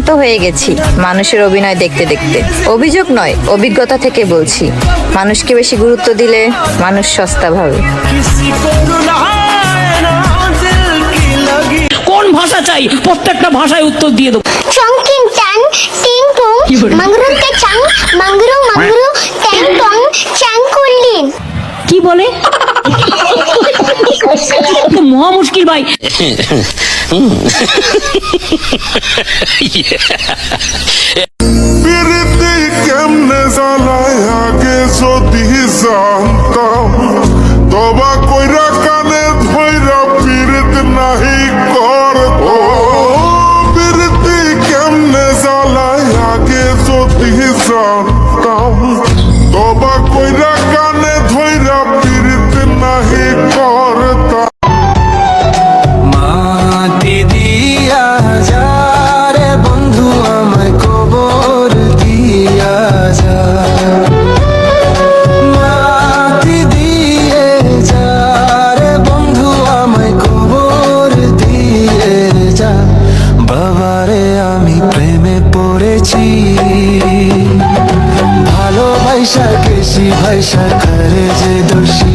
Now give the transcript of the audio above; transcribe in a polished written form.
ক্লান্ত হয়ে গেছি মানুষের অভিনয় দেখতে দেখতে। অভিযোগ নয়, অভিজ্ঞতা থেকে বলছি। মানুষকে বেশি গুরুত্ব দিলে মানুষ সস্তা ভাবে। কোন ভাষা চাই প্রত্যেকটা ভাষায় উত্তর দিয়ে দেবো। চংকিং টাং টিং টং মাংরুং কে চাং মাংরু মাংরু ট্যাং টং চাং কুলিন। কি বলে? তো মহা মুশকিল ভাই। প্রীতি কেমনে জ্বালায় আগে যদি জানতাম, তবা কইরা কানে ধইরা পীড়িত নাহি করতাম। প্রীতি কেমনে জ্বালায় আগে যদি জানতাম, তবা কইরা কানে ধইরা পীড়িত নাহি করতাম। মাটি দিয়া যা রে বন্ধু আমায় কবর দিয়া যা, মাটি দিয়ে যা রে বন্ধু আমায় কবর দিয়ে যা। বাবারে আমি প্রেমে পড়েছি, ভালোবাসা কেশি ভাইসা করে যে দোষী।